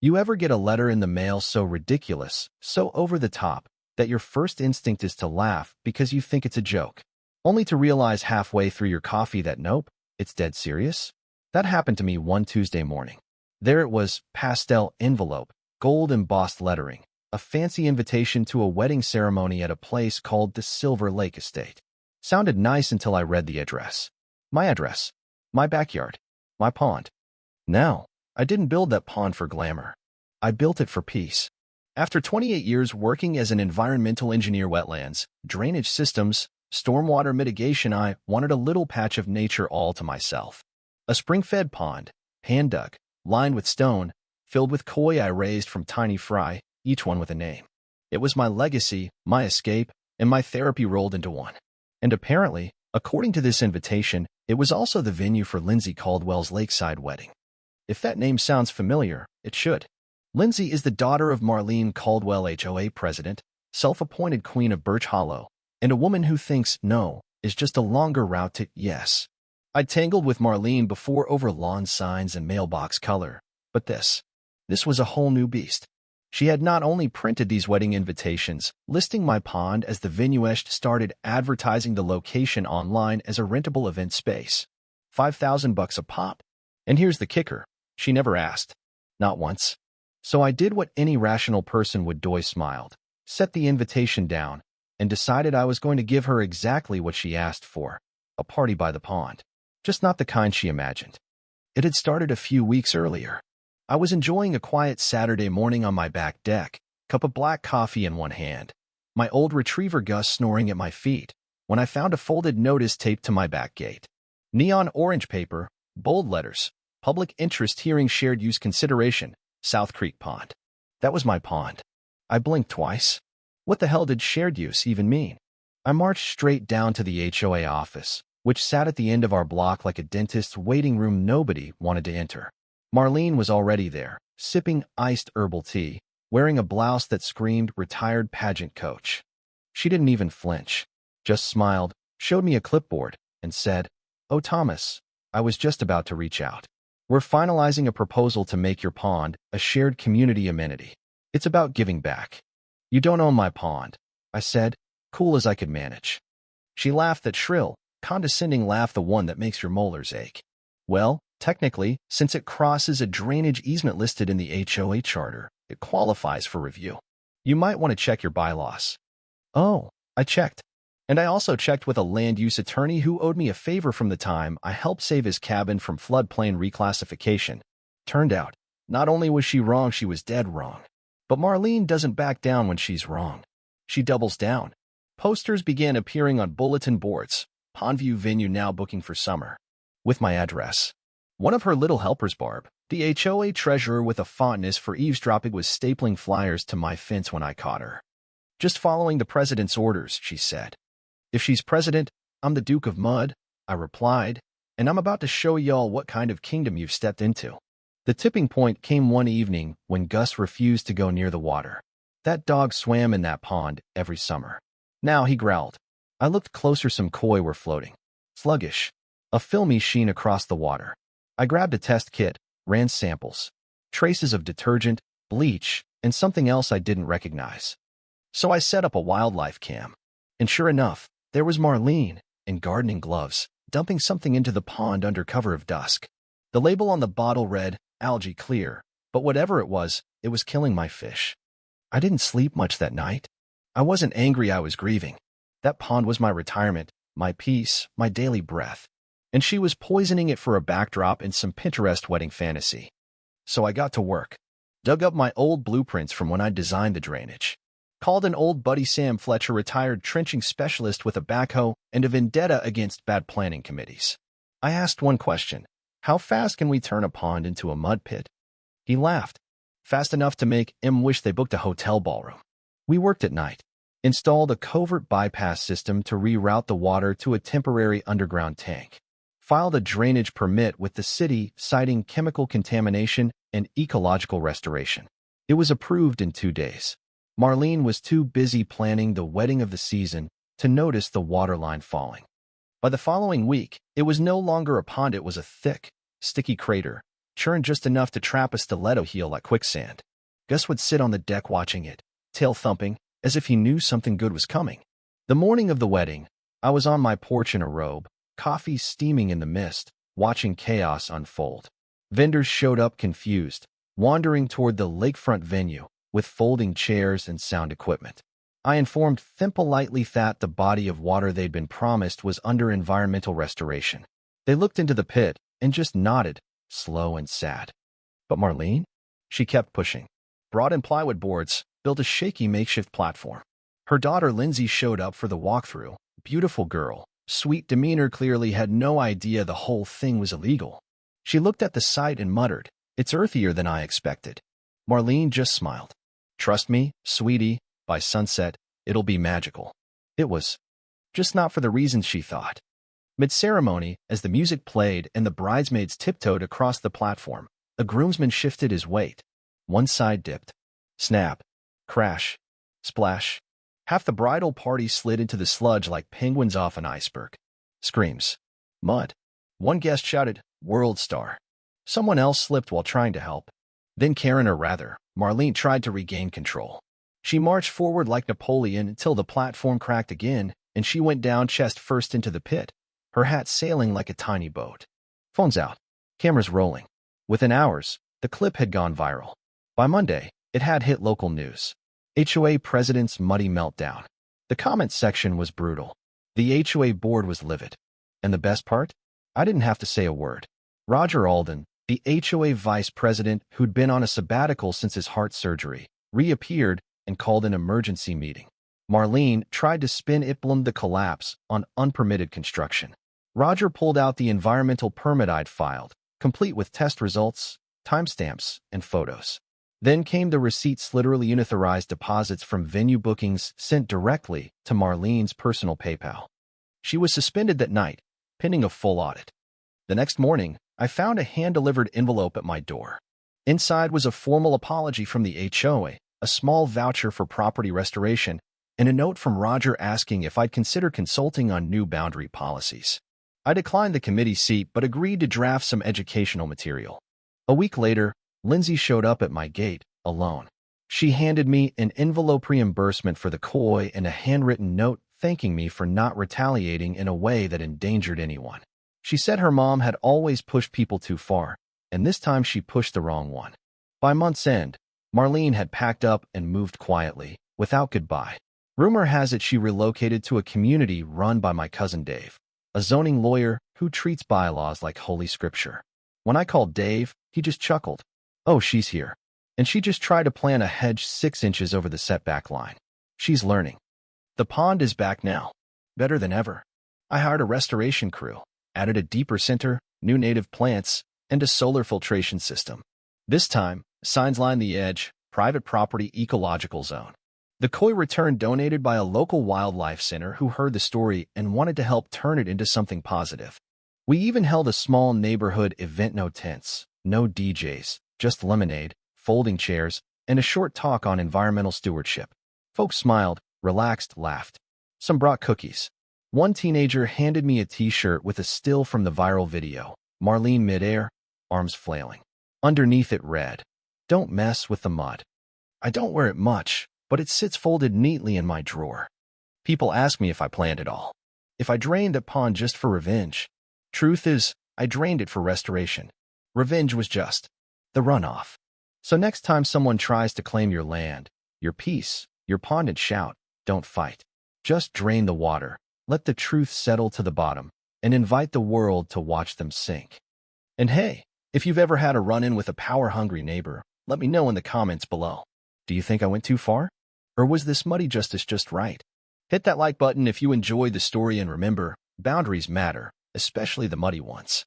You ever get a letter in the mail so ridiculous, so over the top, that your first instinct is to laugh because you think it's a joke, only to realize halfway through your coffee that nope, it's dead serious? That happened to me one Tuesday morning. There it was, pastel envelope, gold embossed lettering, a fancy invitation to a wedding ceremony at a place called the Silver Lake Estate. Sounded nice until I read the address. My address. My backyard. My pond. No, I didn't build that pond for glamour. I built it for peace. After 28 years working as an environmental engineer, wetlands, drainage systems, stormwater mitigation, I wanted a little patch of nature all to myself. A spring-fed pond, hand-dug, lined with stone, filled with koi I raised from tiny fry, each one with a name. It was my legacy, my escape, and my therapy rolled into one. And apparently, according to this invitation, it was also the venue for Lindsay Caldwell's lakeside wedding. If that name sounds familiar, it should. Lindsay is the daughter of Marlene Caldwell, HOA president, self-appointed queen of Birch Hollow, and a woman who thinks no is just a longer route to yes. I'd tangled with Marlene before over lawn signs and mailbox color, but this was a whole new beast. She had not only printed these wedding invitations, listing my pond as the venue, started advertising the location online as a rentable event space. $5,000 a pop. And here's the kicker. She never asked. Not once. So I did what any rational person would do, smiled, set the invitation down, and decided I was going to give her exactly what she asked for, a party by the pond. Just not the kind she imagined. It had started a few weeks earlier. I was enjoying a quiet Saturday morning on my back deck, cup of black coffee in one hand, my old retriever Gus snoring at my feet, when I found a folded notice taped to my back gate. Neon orange paper, bold letters, public interest hearing, shared use consideration, South Creek Pond. That was my pond. I blinked twice. What the hell did shared use even mean? I marched straight down to the HOA office, which sat at the end of our block like a dentist's waiting room nobody wanted to enter. Marlene was already there, sipping iced herbal tea, wearing a blouse that screamed retired pageant coach. She didn't even flinch, just smiled, showed me a clipboard, and said, "Oh, Thomas, I was just about to reach out. We're finalizing a proposal to make your pond a shared community amenity. It's about giving back." "You don't own my pond," I said, cool as I could manage. She laughed, that shrill, condescending laugh, the one that makes your molars ache. "Well, technically, since it crosses a drainage easement listed in the HOA charter, it qualifies for review. You might want to check your bylaws." Oh, I checked. And I also checked with a land use attorney who owed me a favor from the time I helped save his cabin from floodplain reclassification. Turned out, not only was she wrong, she was dead wrong. But Marlene doesn't back down when she's wrong. She doubles down. Posters began appearing on bulletin boards. Pondview venue now booking for summer. With my address. One of her little helpers, Barb, the HOA treasurer with a fondness for eavesdropping, was stapling flyers to my fence when I caught her. "Just following the president's orders," she said. "If she's president, I'm the Duke of Mud," I replied, "and I'm about to show y'all what kind of kingdom you've stepped into." The tipping point came one evening when Gus refused to go near the water. That dog swam in that pond every summer. Now he growled. I looked closer. Some koi were floating. Sluggish. A filmy sheen across the water. I grabbed a test kit, ran samples. Traces of detergent, bleach, and something else I didn't recognize. So I set up a wildlife cam. And sure enough, there was Marlene, in gardening gloves, dumping something into the pond under cover of dusk. The label on the bottle read, "Algae clear," but whatever it was killing my fish. I didn't sleep much that night. I wasn't angry, I was grieving. That pond was my retirement, my peace, my daily breath. And she was poisoning it for a backdrop in some Pinterest wedding fantasy. So I got to work. Dug up my old blueprints from when I designed the drainage. Called an old buddy, Sam Fletcher, retired trenching specialist with a backhoe and a vendetta against bad planning committees. I asked one question: how fast can we turn a pond into a mud pit? He laughed. Fast enough to make him wish they booked a hotel ballroom. We worked at night. Installed a covert bypass system to reroute the water to a temporary underground tank. Filed a drainage permit with the city citing chemical contamination and ecological restoration. It was approved in 2 days. Marlene was too busy planning the wedding of the season to notice the waterline falling. By the following week, it was no longer a pond, it was a thick, sticky crater, churned just enough to trap a stiletto heel like quicksand. Gus would sit on the deck watching it, tail thumping, as if he knew something good was coming. The morning of the wedding, I was on my porch in a robe, coffee steaming in the mist, watching chaos unfold. Vendors showed up confused, wandering toward the lakefront venue, with folding chairs and sound equipment. I informed them politely that the body of water they'd been promised was under environmental restoration. They looked into the pit and just nodded, slow and sad. But Marlene? She kept pushing. Brought in plywood boards, built a shaky makeshift platform. Her daughter Lindsay showed up for the walkthrough. Beautiful girl, sweet demeanor, clearly had no idea the whole thing was illegal. She looked at the site and muttered, "It's earthier than I expected." Marlene just smiled. "Trust me, sweetie, by sunset, it'll be magical." It was. Just not for the reasons she thought. Mid-ceremony, as the music played and the bridesmaids tiptoed across the platform, a groomsman shifted his weight. One side dipped. Snap. Crash. Splash. Half the bridal party slid into the sludge like penguins off an iceberg. Screams. Mud. One guest shouted, "World star." Someone else slipped while trying to help. Then Karen, or rather, Marlene, tried to regain control. She marched forward like Napoleon until the platform cracked again, and she went down chest first into the pit, her hat sailing like a tiny boat. Phones out. Cameras rolling. Within hours, the clip had gone viral. By Monday, it had hit local news. HOA president's muddy meltdown. The comment section was brutal. The HOA board was livid. And the best part? I didn't have to say a word. Roger Alden, the HOA vice president who'd been on a sabbatical since his heart surgery, reappeared and called an emergency meeting. Marlene tried to spin it blamed the collapse on unpermitted construction. Roger pulled out the environmental permit I'd filed, complete with test results, timestamps, and photos. Then came the receipts, literally unauthorized deposits from venue bookings sent directly to Marlene's personal PayPal. She was suspended that night, pending a full audit. The next morning, I found a hand-delivered envelope at my door. Inside was a formal apology from the HOA, a small voucher for property restoration, and a note from Roger asking if I'd consider consulting on new boundary policies. I declined the committee seat but agreed to draft some educational material. A week later, Lindsay showed up at my gate, alone. She handed me an envelope reimbursement for the COI and a handwritten note thanking me for not retaliating in a way that endangered anyone. She said her mom had always pushed people too far, and this time she pushed the wrong one. By month's end, Marlene had packed up and moved quietly, without goodbye. Rumor has it she relocated to a community run by my cousin Dave, a zoning lawyer who treats bylaws like holy scripture. When I called Dave, he just chuckled. "Oh, she's here. And she just tried to plant a hedge 6 inches over the setback line. She's learning. The pond is back now. Better than ever." I hired a restoration crew, added a deeper center, new native plants, and a solar filtration system. This time, signs line the edge, private property ecological zone. The koi return donated by a local wildlife center who heard the story and wanted to help turn it into something positive. We even held a small neighborhood event, no tents, no DJs, just lemonade, folding chairs, and a short talk on environmental stewardship. Folks smiled, relaxed, laughed. Some brought cookies. One teenager handed me a t-shirt with a still from the viral video, Marlene midair, arms flailing. Underneath it read, "Don't mess with the mud." I don't wear it much, but it sits folded neatly in my drawer. People ask me if I planned it all. If I drained the pond just for revenge. Truth is, I drained it for restoration. Revenge was just the runoff. So next time someone tries to claim your land, your peace, your pond, and shout, don't fight. Just drain the water, let the truth settle to the bottom, and invite the world to watch them sink. And hey, if you've ever had a run-in with a power-hungry neighbor, let me know in the comments below. Do you think I went too far? Or was this muddy justice just right? Hit that like button if you enjoyed the story, and remember, boundaries matter, especially the muddy ones.